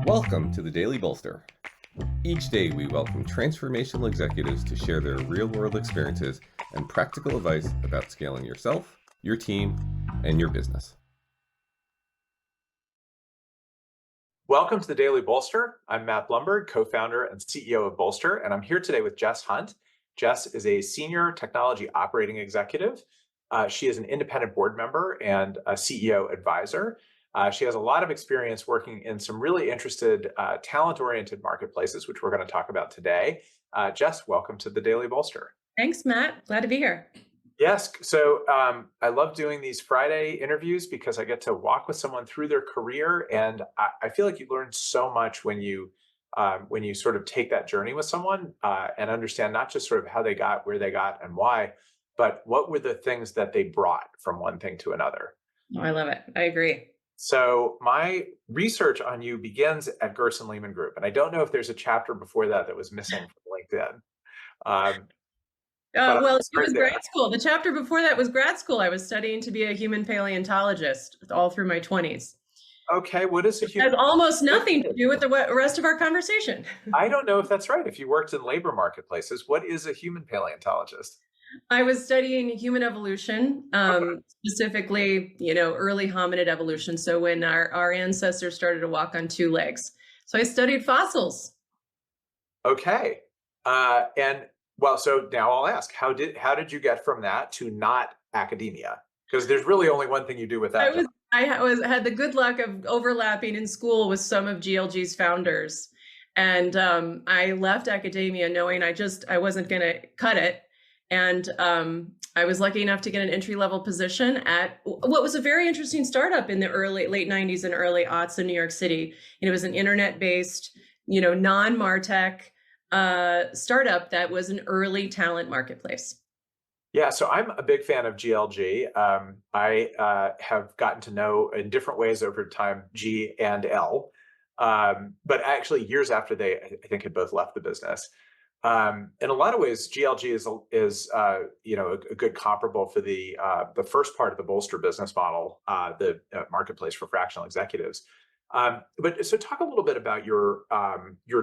Welcome to the Daily Bolster. Each day we welcome transformational executives to share their real-world experiences and practical advice about scaling yourself, your team, and your business. Welcome to the Daily Bolster. I'm Matt Blumberg, co-founder and CEO of Bolster, and I'm here today with Jess Hunt. Jess is a senior technology operating executive. She is an independent board member and a CEO advisor. She has a lot of experience working in some really interested, talent-oriented marketplaces, which we're going to talk about today. Jess, welcome to the Daily Bolster. Thanks, Matt. Glad to be here. Yes. So I love doing these Friday interviews because I get to walk with someone through their career. And I feel like you learn so much when you sort of take that journey with someone and understand not just sort of how they got, where they got, and why, but what were the things that they brought from one thing to another. Oh, I love it. I agree. So my research on you begins at Gerson Lehman Group. And I don't know if there's a chapter before that was missing from LinkedIn. Well, it was grad school. The chapter before that was grad school. I was studying to be a human paleontologist all through my 20s. Okay, what is a human? It has almost nothing to do with the rest of our conversation. I don't know if that's right. If you worked in labor marketplaces, what is a human paleontologist? I was studying human evolution, specifically, early hominid evolution. So when our ancestors started to walk on two legs. So I studied fossils. Okay. So now I'll ask, how did you get from that to not academia? Because there's really only one thing you do with that. I had the good luck of overlapping in school with some of GLG's founders. And I left academia knowing I wasn't going to cut it. And I was lucky enough to get an entry-level position at what was a very interesting startup in the late 90s and early aughts in New York City. It was an internet-based, non-MarTech startup that was an early talent marketplace. Yeah, so I'm a big fan of GLG. I have gotten to know in different ways over time G and L, but actually years after they, I think, had both left the business. In a lot of ways, GLG is a good comparable for the first part of the Bolster business model, the marketplace for fractional executives. But so talk a little bit about your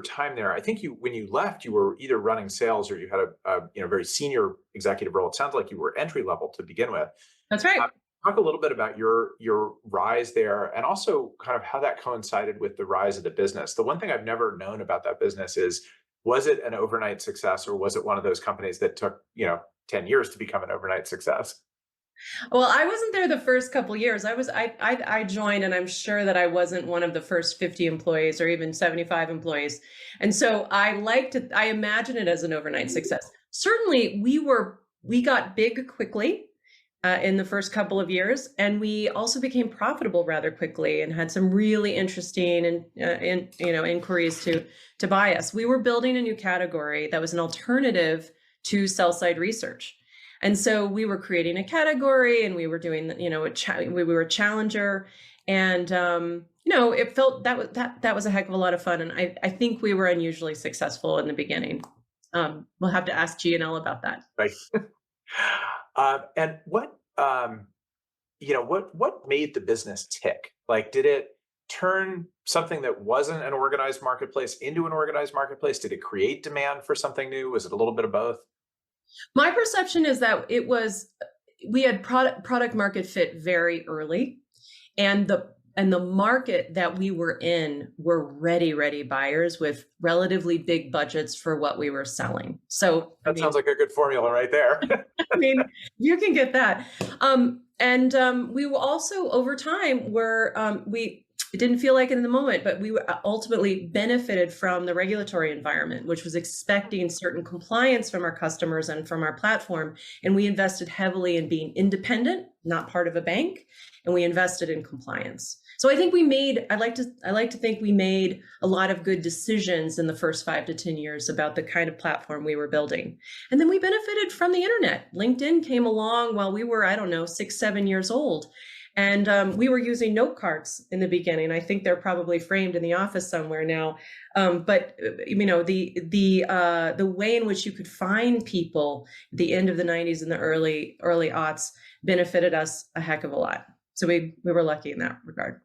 time there. I think when you left, you were either running sales or you had a very senior executive role. It sounds like you were entry level to begin with. That's right. Talk a little bit about your rise there, and also kind of how that coincided with the rise of the business. The one thing I've never known about that business is, was it an overnight success, or was it one of those companies that took 10 years to become an overnight success? Well, I wasn't there the first couple of years. I joined, and I'm sure that I wasn't one of the first 50 employees or even 75 employees. And so I imagine it as an overnight success. Certainly we got big quickly in the first couple of years, and we also became profitable rather quickly and had some really interesting inquiries to buy us. We were building a new category that was an alternative to sell-side research. And so we were creating a category, and we were doing, we were a challenger, and it felt that was a heck of a lot of fun, and I think we were unusually successful in the beginning. We'll have to ask G&L about that. Right. And what made the business tick? Like, did it turn something that wasn't an organized marketplace into an organized marketplace? Did it create demand for something new? Was it a little bit of both? My perception is that we had product market fit very early, and the market that we were in were ready buyers with relatively big budgets for what we were selling. So that sounds like a good formula right there. I mean, you can get that. We were also, over time, it didn't feel like it in the moment, but we ultimately benefited from the regulatory environment, which was expecting certain compliance from our customers and from our platform. And we invested heavily in being independent, not part of a bank, and we invested in compliance. So I think I like to think we made a lot of good decisions in the first 5 to 10 years about the kind of platform we were building. And then we benefited from the internet. LinkedIn came along while we were, 6, 7 years old. And we were using note cards in the beginning. I think they're probably framed in the office somewhere now. But the way in which you could find people at the end of the 90s and the early aughts benefited us a heck of a lot. So we were lucky in that regard.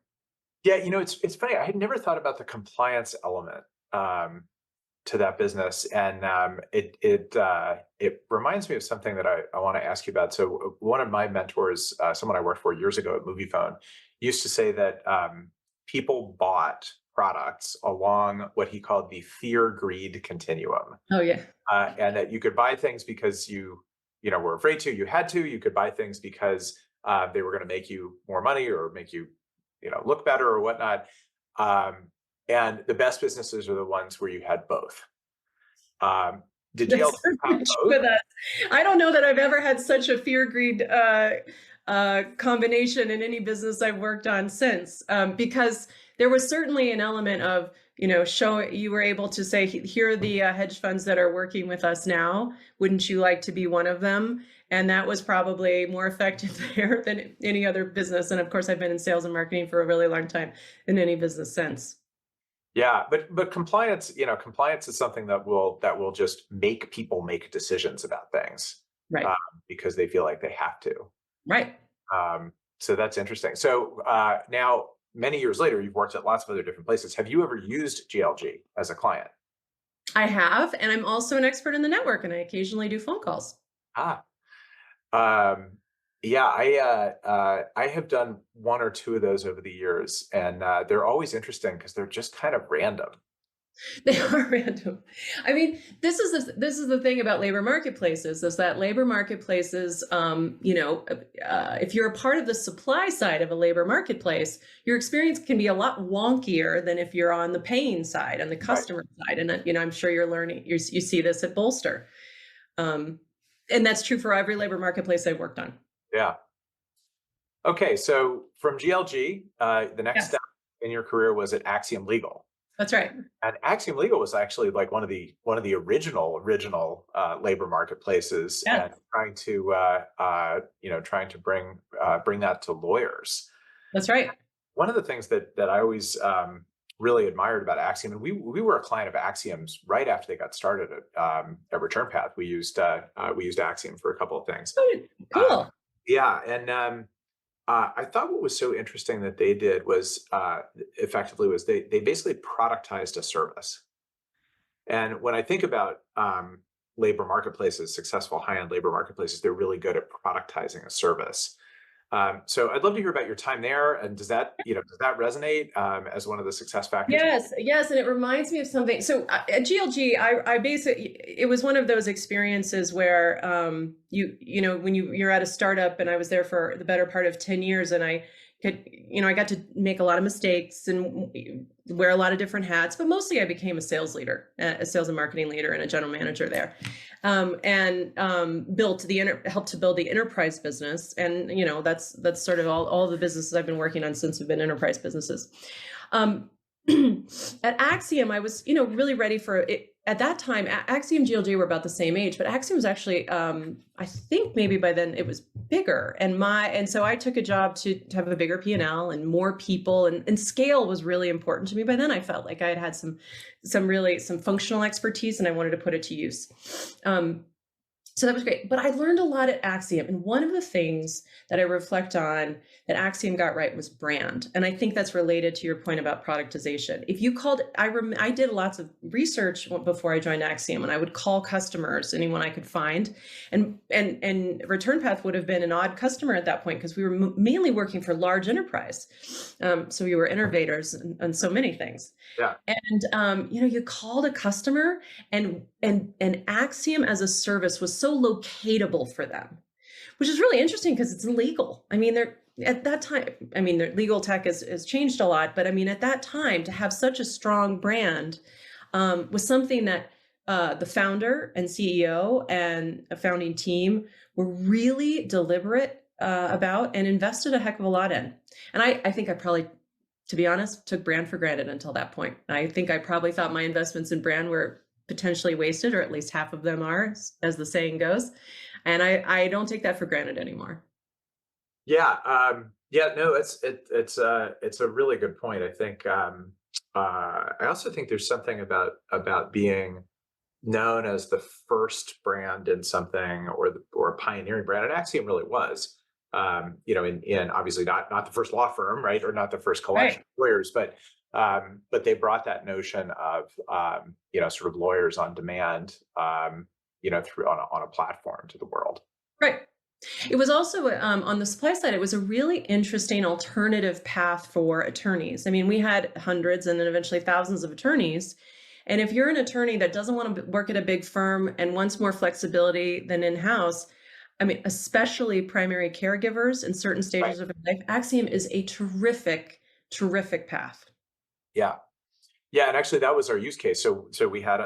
Yeah, it's funny. I had never thought about the compliance element to that business, and it reminds me of something that I want to ask you about. So one of my mentors, someone I worked for years ago at MoviePhone, used to say that people bought products along what he called the fear greed continuum, Oh yeah. and that you could buy things because you were afraid to, you had to. You could buy things because they were going to make you more money or make you look better or whatnot. Um, and the best businesses are the ones where you had both. Did That's GLD have certainly true both? with us. I don't know that I've ever had such a fear greed combination in any business I've worked on since, because there was certainly an element of, you were able to say, here are the hedge funds that are working with us now. Wouldn't you like to be one of them? And that was probably more effective there than any other business. And of course, I've been in sales and marketing for a really long time in any business since. Yeah, but compliance, compliance is something that will just make people make decisions about things Right. um, because they feel like they have to. Right. So that's interesting. So now, many years later, you've worked at lots of other different places. Have you ever used GLG as a client? I have, and I'm also an expert in the network, and I occasionally do phone calls. Ah, um, yeah, I have done one or two of those over the years, and they're always interesting because they're just kind of random. They are random. I mean, this is the thing about labor marketplaces, is that labor marketplaces, if you're a part of the supply side of a labor marketplace, your experience can be a lot wonkier than if you're on the paying side and the Right. customer side. And I'm sure you're learning. You see this at Bolster, and that's true for every labor marketplace I've worked on. Yeah. Okay, so from GLG, the next Yes, step in your career was at Axiom Legal. that's right. And Axiom Legal was actually like one of the original labor marketplaces, Yeah, and trying to bring that to lawyers. that's right. One of the things that I always really admired about Axiom, and we were a client of Axiom's right after they got started at Return Path. We used Axiom for a couple of things. Oh, Uh, cool. yeah, and I thought what was so interesting that they did was effectively was they basically productized a service. And when I think about labor marketplaces, successful high-end labor marketplaces, they're really good at productizing a service. So I'd love to hear about your time there. And does that resonate as one of the success factors? Yes, yes, and it reminds me of something. So at GLG, I basically, it was one of those experiences where when you're at a startup, and I was there for the better part of 10 years, and I got to make a lot of mistakes and wear a lot of different hats, but mostly I became a sales leader, a sales and marketing leader, and a general manager there, and helped to build the enterprise business. And that's sort of all the businesses I've been working on since have been enterprise businesses. At Axiom, I was, really ready for it. At that time, Axiom and GLG were about the same age, but Axiom was actually, I think maybe by then it was bigger. And so I took a job to have a bigger P&L and more people, and scale was really important to me. By then I felt like I had some functional expertise, and I wanted to put it to use. So that was great. But I learned a lot at Axiom. And one of the things that I reflect on that Axiom got right was brand. And I think that's related to your point about productization. If you called, I did lots of research before I joined Axiom, and I would call customers, anyone I could find. And Return Path would have been an odd customer at that point because we were mainly working for large enterprise. So we were innovators and so many things. Yeah. And you called a customer, and Axiom as a service was so locatable for them, which is really interesting because it's illegal. I mean, at that time, their legal tech has changed a lot, but at that time, to have such a strong brand was something that the founder and CEO and a founding team were really deliberate about and invested a heck of a lot in. And I think I probably, to be honest, took brand for granted until that point. I think I probably thought my investments in brand were potentially wasted, or at least half of them are, as the saying goes. And I don't take that for granted anymore. Yeah. No, it's a really good point. I think I also think there's something about being known as the first brand in something, or a pioneering brand, and Axiom really was. in obviously not the first law firm, right, or not the first collection Right. of lawyers, but they brought that notion of sort of lawyers on demand, through on a platform to the world. Right. It was also on the supply side, it was a really interesting alternative path for attorneys. I mean, we had hundreds and then eventually thousands of attorneys. And if you're an attorney that doesn't want to work at a big firm and wants more flexibility than in-house, I mean, especially primary caregivers in certain Right. stages of life, Axiom is a terrific, terrific path. Yeah. Yeah, and actually that was our use case. So we had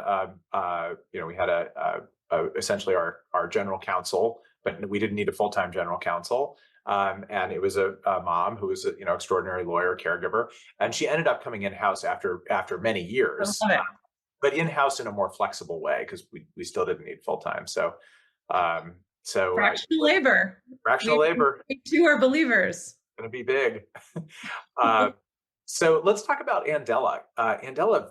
essentially our general counsel, but we didn't need a full-time general counsel. And it was a mom who was extraordinary lawyer, caregiver, and she ended up coming in-house after many I years, love it. but in-house in a more flexible way because we still didn't need full-time. Um, Fractional labor. fractional labor We too are believers. going to be big. So let's talk about Andela. Andela,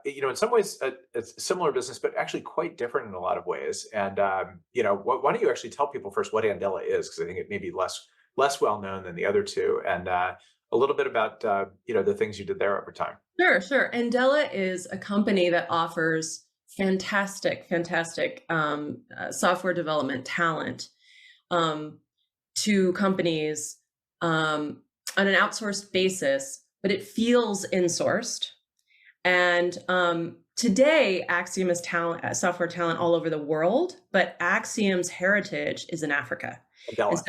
in some ways, it's a similar business, but actually quite different in a lot of ways. And why don't you actually tell people first what Andela is? Because I think it may be less well known than the other two, and a little bit about the things you did there over time. Sure. Andela is a company that offers fantastic software development talent to companies on an outsourced basis, but it feels insourced. And today, Axiom is software talent all over the world, but Axiom's heritage is in Africa. Andela.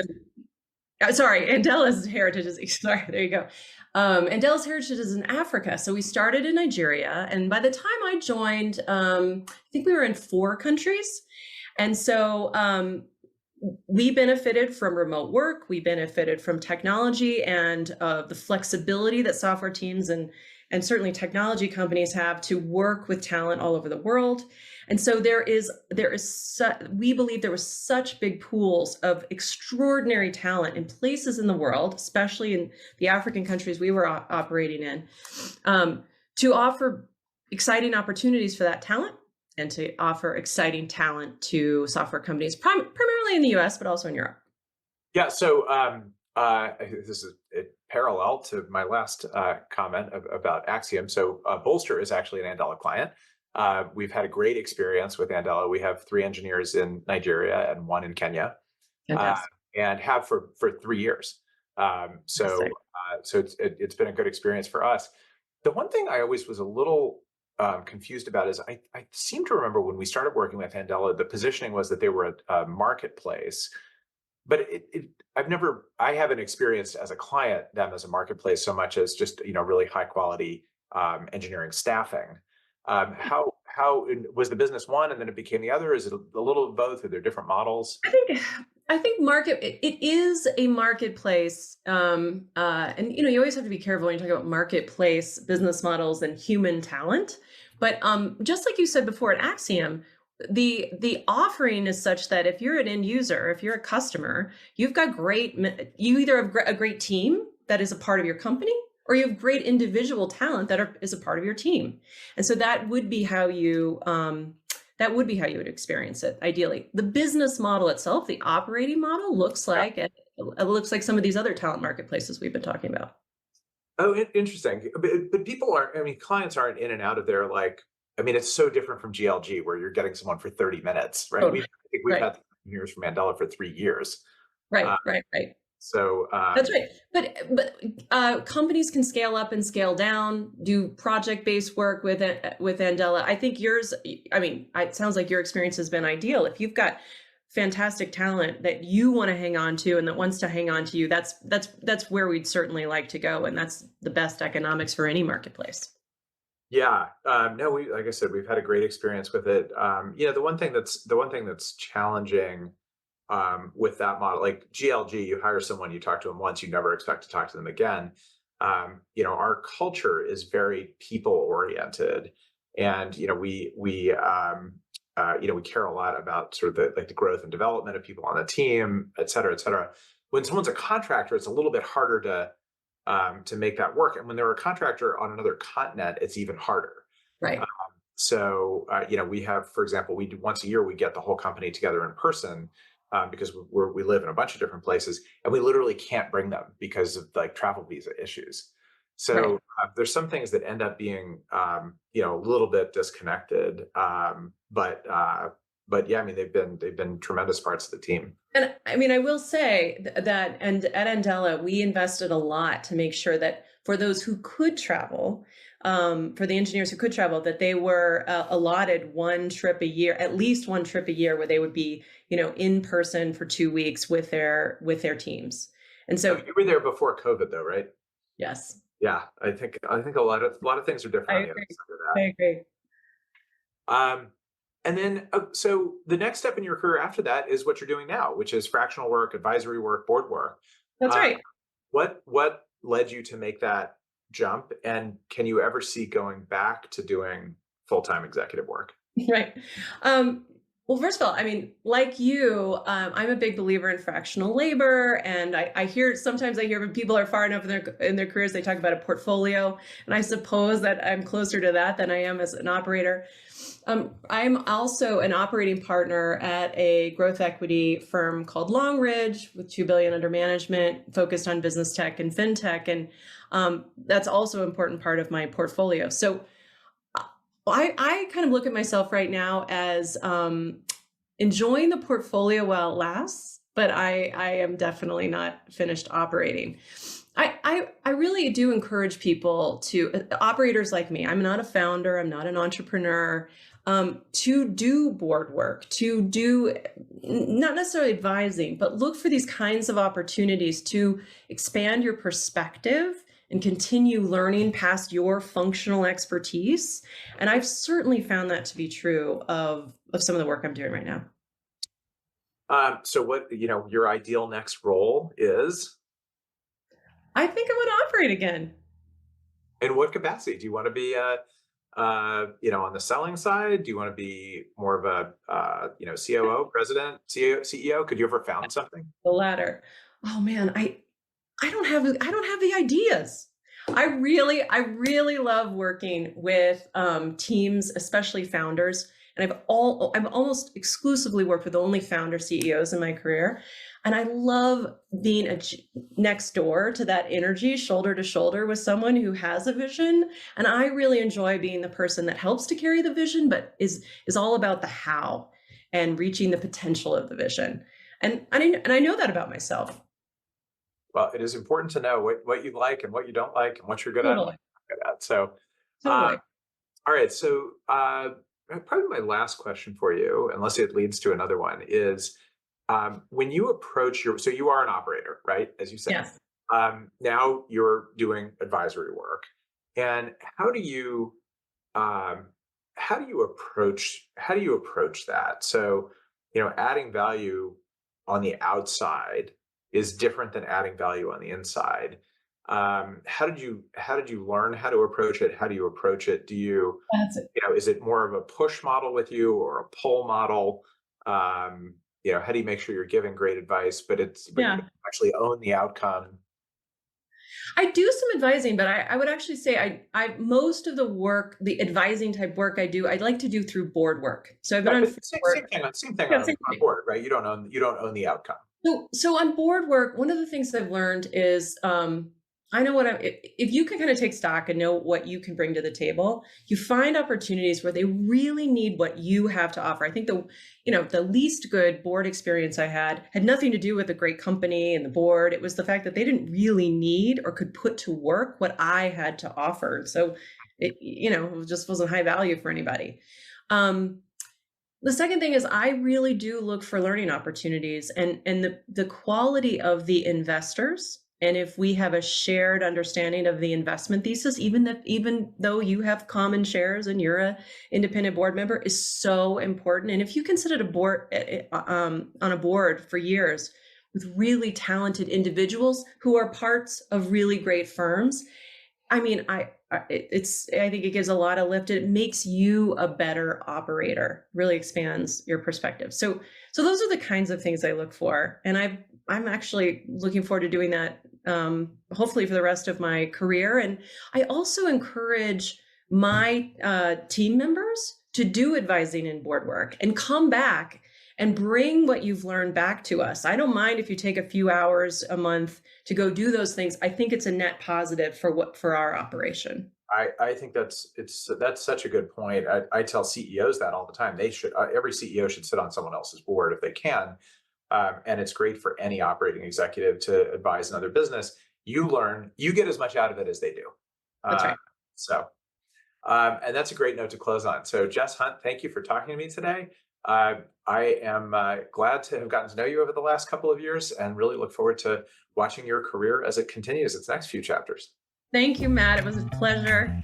Andela's heritage is, sorry, there you go. Andela's heritage is in Africa. So we started in Nigeria. And by the time I joined, I think we were in 4 countries. And so we benefited from remote work. We benefited from technology and the flexibility that software teams and certainly technology companies have to work with talent all over the world. And so we believe there was such big pools of extraordinary talent in places in the world, especially in the African countries we were operating in, to offer exciting opportunities for that talent and to offer exciting talent to software companies, primarily in the US, but also in Europe. Yeah. So this is a parallel to my last comment about Axiom. So Bolster is actually an Andela client. We've had a great experience with Andela. We have 3 engineers in Nigeria and 1 in Kenya, and have for 3 years. So it's been a good experience for us. The one thing I always was a little confused about is I seem to remember when we started working with Andela, the positioning was that they were a marketplace, but I haven't experienced as a client them as a marketplace so much as just really high quality engineering staffing. How was the business one and then it became the other? Is it a little of both? Are there different models? I think it is a marketplace, and you always have to be careful when you talk about marketplace business models and human talent. But just like you said before at Axiom, the offering is such that if you're an end user, if you're a customer, you either have a great team that is a part of your company, or you have great individual talent that is a part of your team. And so that would be how you would experience it, ideally. The business model itself, the operating model, looks like some of these other talent marketplaces we've been talking about. Oh, interesting. But clients aren't in and out of there it's so different from GLG where you're getting someone for 30 minutes, right? Totally. I think we've had engineers from Andela for 3 years. Right. So that's right. But companies can scale up and scale down, do project-based work with Andela. I think it sounds like your experience has been ideal. If you've got fantastic talent that you want to hang on to and that wants to hang on to you, that's where we'd certainly like to go. And that's the best economics for any marketplace. Yeah. No, like I said, we've had a great experience with it. The one thing that's challenging with that model, like GLG, you hire someone, you talk to them once, you never expect to talk to them again. Our culture is very people oriented, and we care a lot about sort of the growth and development of people on the team, et cetera, et cetera. When someone's a contractor, it's a little bit harder to make that work, and when they're a contractor on another continent, it's even harder. Right. So we have, for example, once a year we get the whole company together in person. because we live in a bunch of different places, and we literally can't bring them because of like travel visa issues. So there's some things that end up being, a little bit disconnected. But yeah, I mean, they've been tremendous parts of the team. And I mean, I will say that, and at Andela, we invested a lot to make sure that for those who could travel, for the engineers who could travel, that they were allotted one trip a year, at least one trip a year, where they would be, in person for 2 weeks with their teams. And so you were there before COVID, though, right? yes. Yeah, I think a lot of things are different on the other side of that. I agree. And then, so the next step in your career after that is what you're doing now, which is fractional work, advisory work, board work. That's right. What led you to make that jump? And can you ever see going back to doing full-time executive work? Right. Well, first of all, I mean, like you, I'm a big believer in fractional labor, and sometimes I hear when people are far enough in their careers, they talk about a portfolio, and I suppose that I'm closer to that than I am as an operator. I'm also an operating partner at a growth equity firm called Long Ridge with $2 billion under management, focused on business tech and fintech, and that's also an important part of my portfolio. So I kind of look at myself right now as enjoying the portfolio while it lasts, but I am definitely not finished operating. I really do encourage people operators like me. I'm not a founder. I'm not an entrepreneur. To do board work, to do not necessarily advising, but look for these kinds of opportunities to expand your perspective and continue learning past your functional expertise. And I've certainly found that to be true of some of the work I'm doing right now. So what, your ideal next role is? I think I want to operate again. In what capacity? Do you want to be, on the selling side? Do you want to be more of a, COO, president, CEO? Could you ever found something? The latter. Oh man, I don't have the ideas. I really love working with teams, especially founders. And I've almost exclusively worked with only founder CEOs in my career. And I love being next door to that energy, shoulder to shoulder with someone who has a vision. And I really enjoy being the person that helps to carry the vision, but is all about the how and reaching the potential of the vision. And I know that about myself. Well, it is important to know what you like and what you don't like and what you're good at and what you're not good at. So, totally. All right. So probably my last question for you, unless it leads to another one, is when you approach so you are an operator, right? As you said. Yes. Now you're doing advisory work. And how do you approach that? So, adding value on the outside is different than adding value on the inside. How did you learn how to approach it? How do you approach it? Do you, is it more of a push model with you or a pull model? How do you make sure you're giving great advice, but you actually own the outcome? I do some advising, but I would actually say I most of the work, the advising type work I do, I'd like to do through board work. So I've been on same thing on board, right? You don't own the outcome. So on board work, one of the things I've learned is I know if you can kind of take stock and know what you can bring to the table, you find opportunities where they really need what you have to offer. I think the least good board experience I had nothing to do with a great company and the board. It was the fact that they didn't really need or could put to work what I had to offer. So it just wasn't high value for anybody. The second thing is I really do look for learning opportunities and the quality of the investors. And if we have a shared understanding of the investment thesis, even though you have common shares and you're an independent board member, is so important. And if you can sit at a board on a board for years with really talented individuals who are parts of really great firms, I mean, I think it gives a lot of lift. It makes you a better operator, really expands your perspective. So those are the kinds of things I look for. And I'm actually looking forward to doing that, hopefully for the rest of my career. And I also encourage my team members to do advising and board work and come back and bring what you've learned back to us. I don't mind if you take a few hours a month to go do those things. I think it's a net positive for our operation. I think that's such a good point. I tell CEOs that all the time. They should every CEO should sit on someone else's board if they can, and it's great for any operating executive to advise another business. You learn, you get as much out of it as they do. That's right. So, and that's a great note to close on. So, Jess Hunt, thank you for talking to me today. I am glad to have gotten to know you over the last couple of years, and really look forward to watching your career as it continues its next few chapters. Thank you, Matt. It was a pleasure.